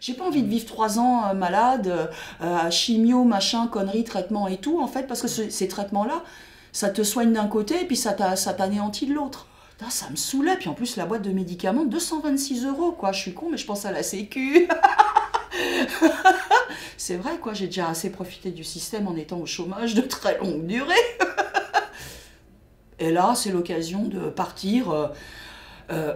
J'ai pas envie de vivre 3 ans malade, chimio, machin, conneries, traitements et tout, en fait, parce que ces traitements-là, ça te soigne d'un côté et puis ça t'anéantit de l'autre. Putain, ça me saoulait. Puis en plus, la boîte de médicaments, 226 euros, quoi. Je suis con, mais je pense à la Sécu. C'est vrai, quoi. J'ai déjà assez profité du système en étant au chômage de très longue durée. Et là, c'est l'occasion de partir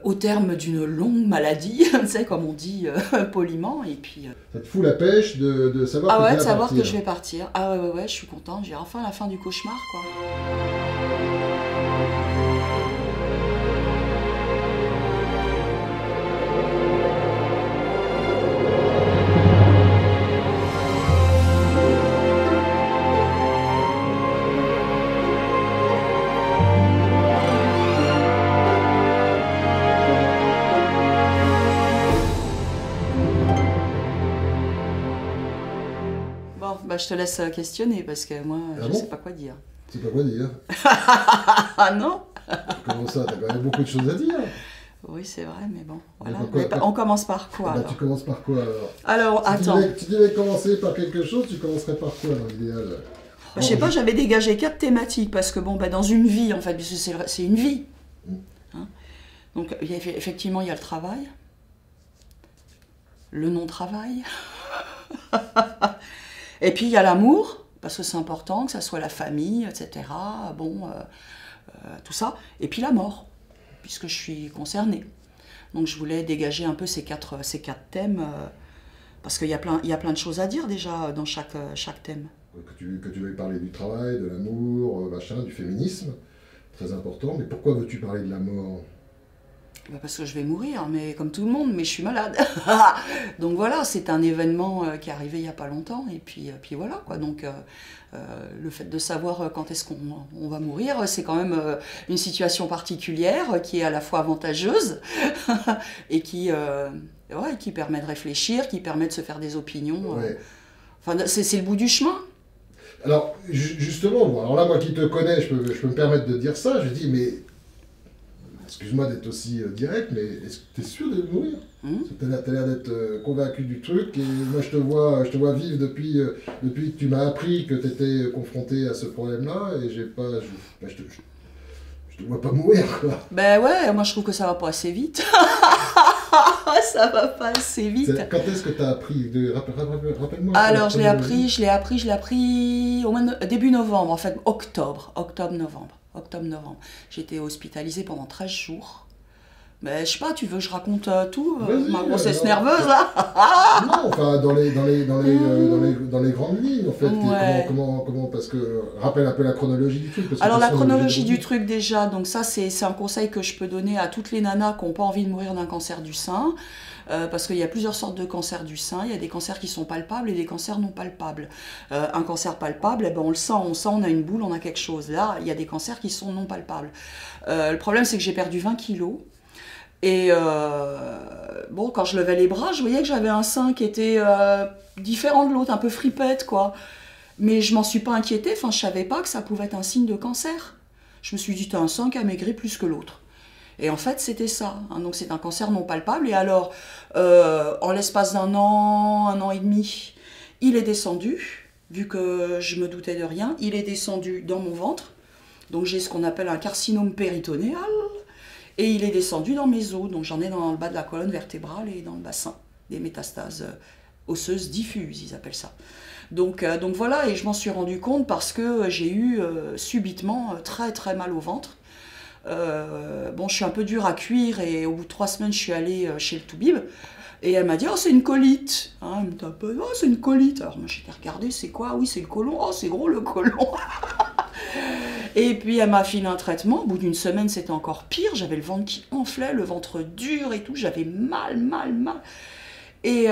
au terme d'une longue maladie, tu sais, comme on dit poliment. Et puis, Ça te fout la pêche de savoir ah que tu ouais, de vas savoir partir. que je vais partir. Ah ouais, ouais, ouais, je suis contente. J'ai enfin la fin du cauchemar, quoi. Bon, bah je te laisse questionner parce que moi, Ah je bon? sais pas quoi dire. Tu sais pas quoi dire. Ah non? Comment ça? T'as quand même beaucoup de choses à dire. Oui, c'est vrai, mais bon, voilà. Donc, quoi, Mais on commence par quoi, bah, alors? tu commences par quoi alors? Alors, attends. Tu devais commencer par quelque chose, tu commencerais par quoi dans l'idéal? Bah, je sais pas, j'avais dégagé 4 thématiques parce que bon, bah, dans une vie, en fait, parce que c'est une vie. Mm. Hein. Donc, effectivement, il y a le travail, le non-travail, et puis il y a l'amour, parce que c'est important, que ça soit la famille, etc. Bon, tout ça. Et puis la mort, puisque je suis concernée. Donc, je voulais dégager un peu ces quatre thèmes, parce qu'il y a plein de choses à dire déjà dans chaque thème. Que tu veuilles parler du travail, de l'amour, machin, du féminisme, très important. Mais pourquoi veux-tu parler de la mort? Bah parce que je vais mourir, mais comme tout le monde, mais je suis malade. Donc voilà, c'est un événement qui est arrivé il n'y a pas longtemps, et puis voilà, quoi. Donc le fait de savoir quand est-ce qu'on va mourir, c'est quand même une situation particulière qui est à la fois avantageuse et qui permet de réfléchir, qui permet de se faire des opinions. Ouais. Enfin, c'est le bout du chemin. Alors, justement, bon, alors là, moi qui te connais, je peux me permettre de dire ça. Je dis, mais excuse-moi d'être aussi direct, mais est-ce que tu es sûr de mourir? Tu as l'air d'être convaincu du truc, et moi je te vois vivre depuis que tu m'as appris que tu étais confronté à ce problème-là, et j'ai pas, je te vois pas mourir, quoi. Ben ouais, moi je trouve que ça va pas assez vite. Ça va pas assez vite. Quand est-ce que tu as appris rappelle-moi. Alors je l'ai appris au début novembre, en fait, octobre-novembre. J'étais hospitalisée pendant 13 jours. Mais je sais pas, tu veux que je raconte tout ma grossesse nerveuse là? Non, enfin dans les grandes lignes en fait. Ouais. Comment parce que rappelle un peu la chronologie du truc. Parce que Alors de la toute façon, on est chronologie obligé du truc déjà, donc ça c'est un conseil que je peux donner à toutes les nanas qui n'ont pas envie de mourir d'un cancer du sein. Parce qu'il y a plusieurs sortes de cancers du sein. Il y a des cancers qui sont palpables et des cancers non palpables. Un cancer palpable, eh ben on le sent, on a une boule, on a quelque chose. Là, il y a des cancers qui sont non palpables. Le problème, c'est que j'ai perdu 20 kilos. Et bon, quand je levais les bras, je voyais que j'avais un sein qui était différent de l'autre, un peu fripette, quoi. Mais je m'en suis pas inquiétée, enfin, je savais pas que ça pouvait être un signe de cancer. Je me suis dit, t'as un sein qui a maigri plus que l'autre. Et en fait, c'était ça. Hein, donc, c'est un cancer non palpable. Et alors, en l'espace d'un an et demi, il est descendu, vu que je me doutais de rien, il est descendu dans mon ventre. Donc, j'ai ce qu'on appelle un carcinome péritonéal. Et il est descendu dans mes os. Donc, j'en ai dans le bas de la colonne vertébrale et dans le bassin. Des métastases osseuses diffuses, ils appellent ça. Donc voilà, et je m'en suis rendu compte parce que j'ai eu subitement très très mal au ventre. Bon, je suis un peu dure à cuire et au bout de 3 semaines, je suis allée chez le toubib et elle m'a dit « Oh, c'est une colite hein, !» Elle me tape « Oh, c'est une colite !» Alors moi, j'ai regardé, c'est quoi? Oui, c'est le côlon. Oh, c'est gros le côlon. Et puis elle m'a filé un traitement. Au bout d'une semaine, c'était encore pire. J'avais le ventre qui enflait, le ventre dur et tout. J'avais mal. Et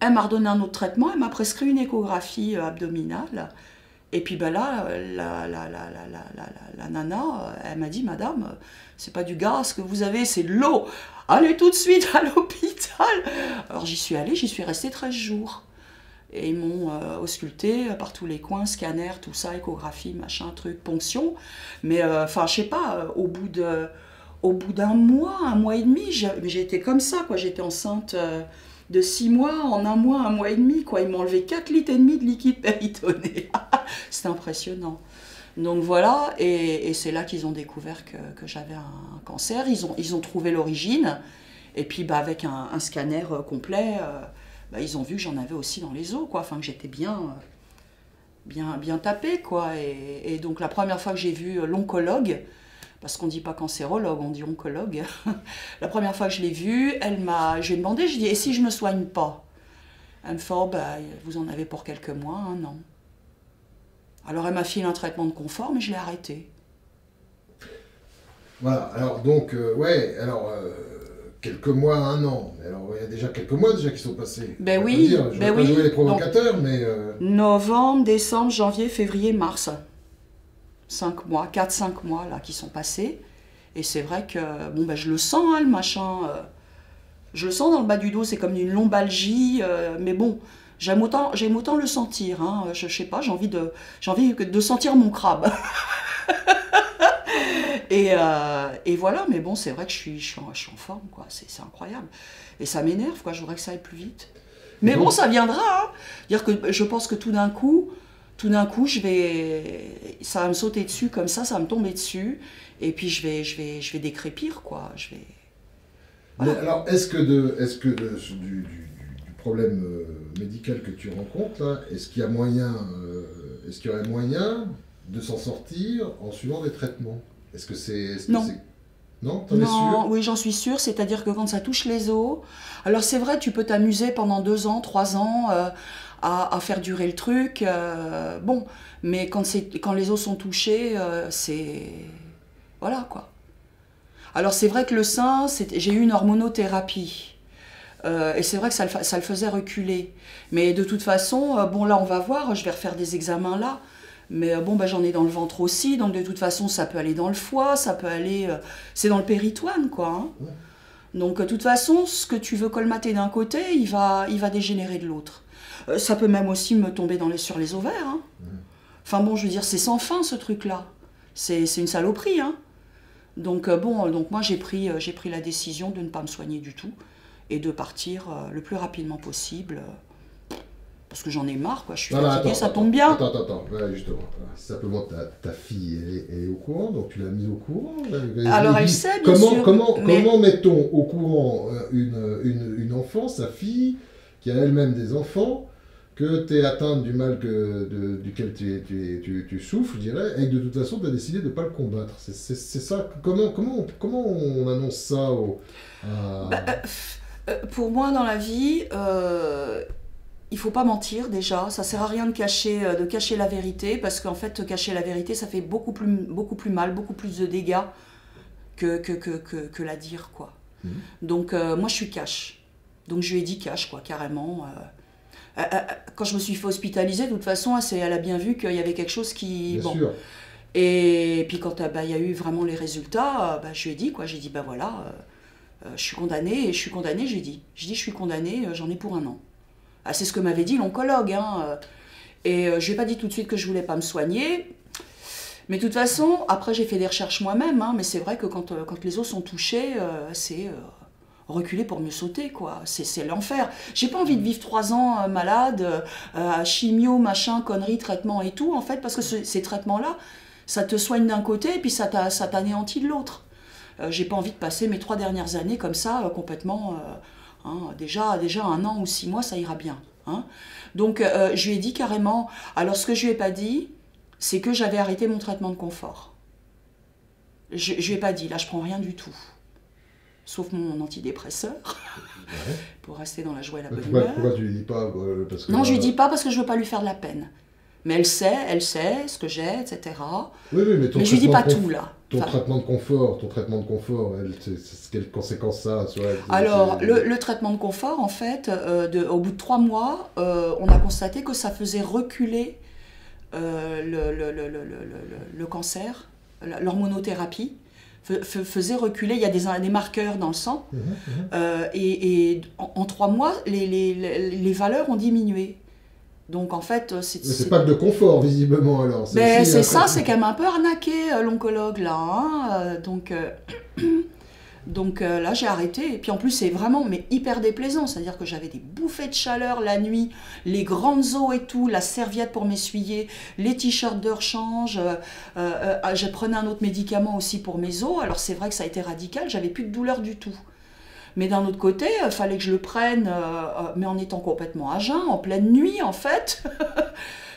elle m'a redonné un autre traitement. Elle m'a prescrit une échographie abdominale. Et puis ben là, la nana, elle m'a dit, madame, c'est pas du gaz que vous avez, c'est de l'eau. Allez tout de suite à l'hôpital. Alors j'y suis allée, j'y suis restée 13 jours. Et ils m'ont ausculté par tous les coins, scanner, tout ça, échographie, machin, truc, ponction. Mais enfin, je sais pas, au bout Au bout d'un mois et demi, j'ai été comme ça, quoi. J'étais enceinte de 6 mois, en un mois et demi, quoi. Ils m'ont enlevé 4,5 litres de liquide péritonéal. C'était impressionnant. Donc voilà, et c'est là qu'ils ont découvert que j'avais un cancer. Ils ont trouvé l'origine, et puis bah, avec un scanner complet, bah, ils ont vu que j'en avais aussi dans les os, quoi. Enfin, que j'étais bien tapée, quoi. Et donc la première fois que j'ai vu l'oncologue, parce qu'on ne dit pas cancérologue, on dit oncologue, la première fois que je l'ai vue, je lui ai demandé, je lui ai dit, et si je ne me soigne pas? Elle me fait, oh, bah, vous en avez pour quelques mois, un an. Alors elle m'a filé un traitement de confort, mais je l'ai arrêté. Voilà, alors donc, quelques mois, un an. Alors il y a déjà quelques mois déjà qui sont passés. Ben oui, je vais pas jouer les provocateurs, donc, mais... Novembre, décembre, janvier, février, mars. 5 mois, 4-5 mois là qui sont passés. Et c'est vrai que, bon ben je le sens, hein, le machin. Je le sens dans le bas du dos, c'est comme une lombalgie, mais bon... J'aime autant le sentir, hein. Je sais pas, j'ai envie de sentir mon crabe. et voilà, mais bon, c'est vrai que je suis en forme, quoi. C'est incroyable. Et ça m'énerve, quoi. Je voudrais que ça aille plus vite. Mais bon, ça viendra, hein. Dire que je pense que tout d'un coup, ça va me sauter dessus comme ça va me tomber dessus, et puis je vais décrépir, quoi. Voilà. Mais alors, est-ce que du problème médical que tu rencontres, là, est-ce qu'il y aurait moyen de s'en sortir en suivant des traitements? Est-ce que c'est... Non. Non, t'en es sûre? Oui, j'en suis sûre, c'est-à-dire que quand ça touche les os, alors c'est vrai, tu peux t'amuser pendant 2 ans, 3 ans à faire durer le truc, bon, mais quand les os sont touchés, c'est... Voilà, quoi. Alors c'est vrai que le sein, j'ai eu une hormonothérapie. Et c'est vrai que ça le faisait reculer. Mais de toute façon, bon là on va voir, je vais refaire des examens là. Mais bon, bah, j'en ai dans le ventre aussi, donc de toute façon ça peut aller dans le foie, ça peut aller... c'est dans le péritoine, quoi. Hein. Ouais. Donc de toute façon, ce que tu veux colmater d'un côté, il va dégénérer de l'autre. Ça peut même aussi me tomber sur les ovaires. Hein. Ouais. Enfin bon, je veux dire, c'est sans fin ce truc-là. C'est une saloperie. Hein. Donc donc moi j'ai pris la décision de ne pas me soigner du tout. Et de partir le plus rapidement possible, parce que j'en ai marre, quoi. Je suis fatiguée, ça tombe bien. Attends, voilà, justement. Simplement, ta fille, elle est au courant, donc tu l'as mise au courant. Alors elle sait, bien sûr. Comment met-on au courant une enfant, sa fille, qui a elle-même des enfants, que tu es atteinte du mal duquel tu souffres, je dirais, et que de toute façon, tu as décidé de ne pas le combattre. C'est ça. Comment on annonce ça pour moi, dans la vie, il faut pas mentir déjà. Ça sert à rien de cacher la vérité, parce qu'en fait, cacher la vérité, ça fait beaucoup plus mal, beaucoup plus de dégâts que la dire, quoi. Mmh. Donc, moi, je suis cash. Donc, je lui ai dit cash, quoi, carrément. Quand je me suis fait hospitaliser, de toute façon, elle a bien vu qu'il y avait quelque chose qui... Bien sûr. Et puis, quand il y a eu vraiment les résultats, je lui ai dit, quoi. J'ai dit, voilà... je suis condamnée, j'ai dit, je suis condamnée, j'en ai pour 1 an. Ah, c'est ce que m'avait dit l'oncologue, hein. Et je lui ai pas dit tout de suite que je voulais pas me soigner, mais de toute façon, après j'ai fait des recherches moi-même, hein, mais c'est vrai que quand les os sont touchés, c'est reculer pour mieux sauter, quoi. C'est l'enfer. J'ai pas envie de vivre 3 ans malade, chimio, machin, conneries, traitements et tout, en fait, parce que ces traitements-là, ça te soigne d'un côté et puis ça t'anéantit de l'autre. J'ai pas envie de passer mes 3 dernières années comme ça, complètement... hein, déjà 1 an ou 6 mois, ça ira bien. Hein. Donc, je lui ai dit carrément... Alors, ce que je lui ai pas dit, c'est que j'avais arrêté mon traitement de confort. Je lui ai pas dit, là, je prends rien du tout. Sauf mon antidépresseur, ouais. Pour rester dans la joie et la bonne humeur. Pourquoi tu lui dis pas parce que non, je lui dis pas parce que je veux pas lui faire de la peine. Mais elle sait ce que j'ai, etc. Oui, mais je lui dis pas tout, là. Ton traitement de confort, quelles conséquences ça a sur elle? Alors, le traitement de confort, en fait, au bout de 3 mois, on a constaté que ça faisait reculer le cancer, l'hormonothérapie faisait reculer, il y a des marqueurs dans le sang, et en 3 mois, les valeurs ont diminué. Donc en fait, c'est pas que de confort, visiblement, alors. Mais c'est ça, c'est qu'elle m'a un peu arnaqué, l'oncologue, là. Hein, donc là, j'ai arrêté. Et puis en plus, c'est vraiment mais hyper déplaisant. C'est-à-dire que j'avais des bouffées de chaleur la nuit, les grandes eaux et tout, la serviette pour m'essuyer, les t-shirts de rechange. Je prenais un autre médicament aussi pour mes os. Alors c'est vrai que ça a été radical, j'avais plus de douleur du tout. Mais d'un autre côté, il fallait que je le prenne, mais en étant complètement à jeun, en pleine nuit en fait.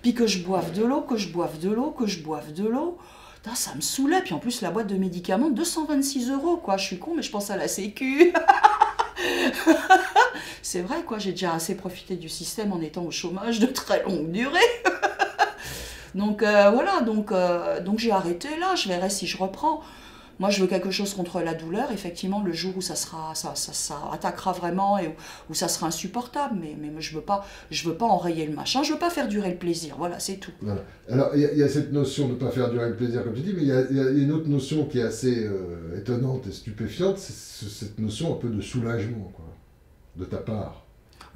Puis que je boive de l'eau, que je boive de l'eau, que je boive de l'eau. Putain, ça me saoulait. Puis en plus, la boîte de médicaments, 226 € quoi. Je suis con, mais je pense à la Sécu. C'est vrai quoi, j'ai déjà assez profité du système en étant au chômage de très longue durée. Donc voilà, donc j'ai arrêté là. Je verrai si je reprends. Moi, je veux quelque chose contre la douleur, effectivement, le jour où ça attaquera vraiment et où ça sera insupportable. Mais je veux pas enrayer le machin, je veux pas faire durer le plaisir, voilà, c'est tout. Voilà. Alors, il y a cette notion de ne pas faire durer le plaisir, comme tu dis, mais il y a une autre notion qui est assez étonnante et stupéfiante, c'est cette notion un peu de soulagement, quoi, de ta part.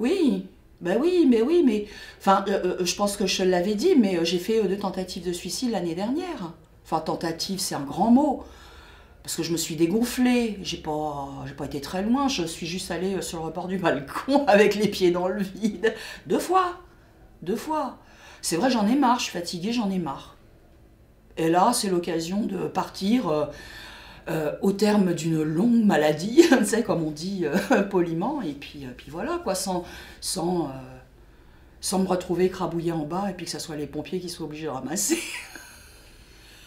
Oui, ben oui, mais... Enfin, je pense que je te l'avais dit, mais j'ai fait 2 tentatives de suicide l'année dernière. Enfin, tentative, c'est un grand mot. Parce que je me suis dégonflée, j'ai pas été très loin, je suis juste allée sur le rebord du balcon avec les pieds dans le vide. 2 fois. C'est vrai, j'en ai marre, je suis fatiguée, j'en ai marre. Et là, c'est l'occasion de partir au terme d'une longue maladie, tu sais, comme on dit poliment, et puis voilà, quoi, sans me retrouver écrabouillée en bas, et puis que ce soit les pompiers qui soient obligés de ramasser.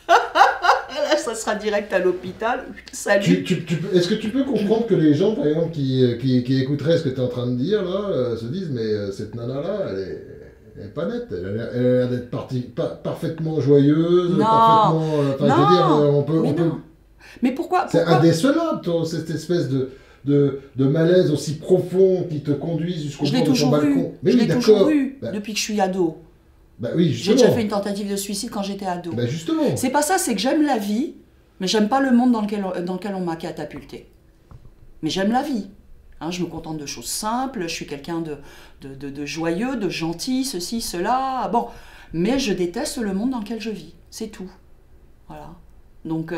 Là, ça sera direct à l'hôpital. Salut. Est-ce que tu peux comprendre que les gens, par exemple, qui écouteraient ce que tu es en train de dire, là, se disent, mais cette nana-là, elle est pas nette. Elle a l'air d'être parfaitement joyeuse, non. parfaitement... je veux dire, on peut... Mais pourquoi C'est indécelable, cette espèce de malaise aussi profond qui te conduit jusqu'au bord de ton balcon. Je l'ai toujours eu, depuis que je suis ado. Bah oui, j'ai déjà fait une tentative de suicide quand j'étais ado. Bah justement. C'est pas ça, c'est que j'aime la vie, mais j'aime pas le monde dans lequel on m'a catapulté. Mais j'aime la vie. Hein, je me contente de choses simples, je suis quelqu'un de joyeux, de gentil, ceci, cela. Bon, mais je déteste le monde dans lequel je vis. C'est tout. Voilà. Donc,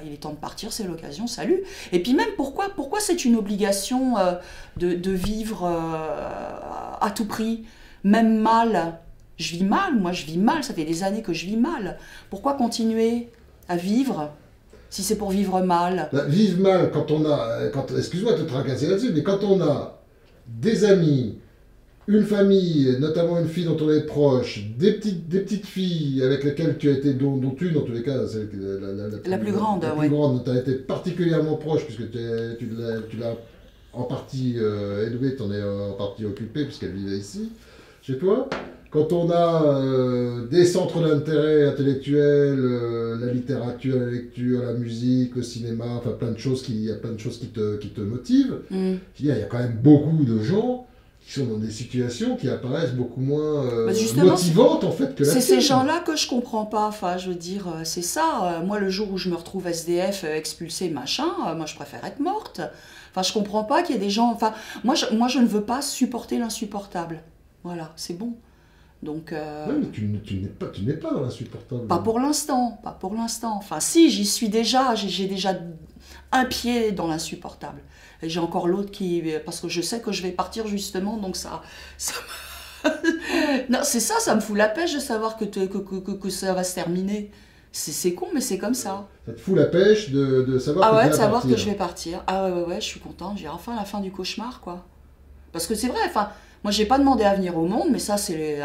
il est temps de partir, c'est l'occasion, salut. Et puis même, pourquoi c'est une obligation de vivre à tout prix, même mal? Je vis mal, ça fait des années que je vis mal. Pourquoi continuer à vivre si c'est pour vivre mal? Vivre mal excuse-moi de te tracasser là-dessus, mais quand on a des amis, une famille, notamment une fille dont on est proche, des petites filles avec lesquelles tu as été, dont une en tous les cas, c'est la plus grande, dont tu as été particulièrement proche, puisque tu l'as en partie élevée, tu en es en partie occupée, puisqu'elle vivait ici, chez toi. Quand on a des centres d'intérêt intellectuels, la littérature, la lecture, la musique, le cinéma, enfin plein de choses qui te motivent, il y a quand même beaucoup de gens qui sont dans des situations qui apparaissent beaucoup moins motivantes en fait que la tienne. C'est ces gens-là que je comprends pas, enfin je veux dire, c'est ça. Moi le jour où je me retrouve SDF, expulsée, machin, moi je préfère être morte. Enfin je comprends pas qu'il y ait des gens, enfin moi je ne veux pas supporter l'insupportable. Voilà, c'est bon. Donc, non, mais tu n'es pas dans l'insupportable. Pas pour l'instant. Enfin, si, j'y suis déjà, j'ai déjà un pied dans l'insupportable. Et j'ai encore l'autre parce que je sais que je vais partir justement, donc ça non, c'est ça, ça me fout la pêche de savoir que ça va se terminer. C'est con, mais c'est comme ça. Ça te fout la pêche de savoir que tu vas partir. Que je vais partir. Ah ouais, je suis contente, j'ai enfin la fin du cauchemar, quoi. Parce que c'est vrai, enfin... Moi, j'ai pas demandé à venir au monde, mais ça, c'est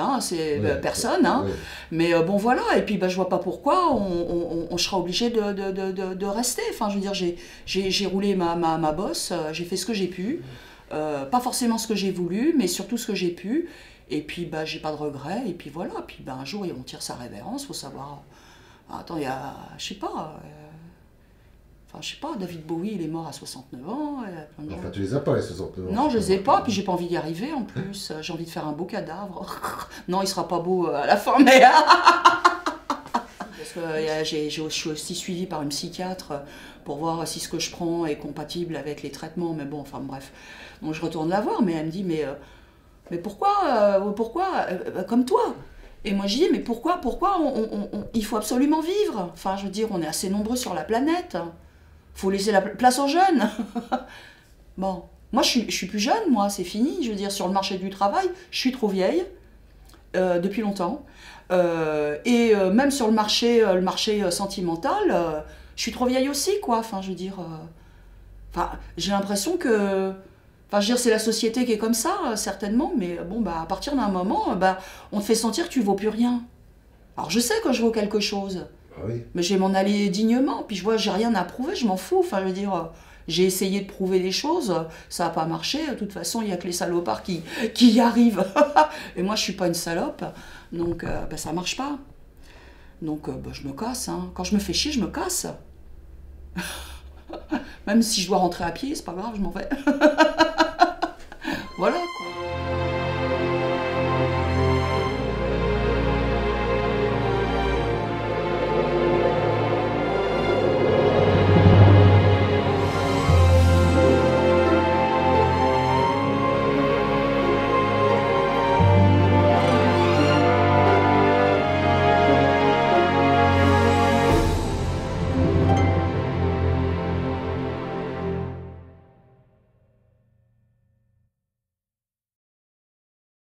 personne. Hein. Ouais. Mais bon, voilà. Et puis, je vois pas pourquoi on sera obligé de rester. Enfin, je veux dire, j'ai roulé ma bosse, j'ai fait ce que j'ai pu. Pas forcément ce que j'ai voulu, mais surtout ce que j'ai pu. Et puis, j'ai pas de regrets. Et puis, voilà. Puis, un jour, on tire sa révérence. Faut savoir... Attends, il y a... Je sais pas... David Bowie, il est mort à 69 ans. Enfin, tu les as pas, les 69 ans. Non, je les ai pas, puis j'ai pas envie d'y arriver en plus. J'ai envie de faire un beau cadavre. Non, il sera pas beau à la fin, mais... Parce que je suis aussi suivie par une psychiatre pour voir si ce que je prends est compatible avec les traitements. Mais bon, enfin bref. Donc je retourne la voir, mais elle me dit, mais mais pourquoi, comme toi. Et moi je dis, mais pourquoi il faut absolument vivre. Enfin, je veux dire, on est assez nombreux sur la planète. Faut laisser la place aux jeunes. Bon, moi je suis plus jeune, moi, c'est fini. Je veux dire, sur le marché du travail, je suis trop vieille, depuis longtemps. Même sur le marché sentimental, je suis trop vieille aussi, quoi. Enfin, je veux dire, enfin, j'ai l'impression que... Enfin, je veux dire, c'est la société qui est comme ça, certainement, mais bon, bah, à partir d'un moment, bah, on te fait sentir que tu vaux plus rien. Alors, je sais que je vaux quelque chose, Ah oui. mais je vais m'en aller dignement, puis je vois, j'ai rien à prouver, je m'en fous. Enfin, je veux dire, j'ai essayé de prouver des choses, ça n'a pas marché, de toute façon, il n'y a que les salopards qui y arrivent. Et moi, je suis pas une salope, donc bah, ça marche pas. Donc, bah, je me casse, hein. Quand je me fais chier, je me casse. Même si je dois rentrer à pied, c'est pas grave, je m'en vais. Voilà, quoi.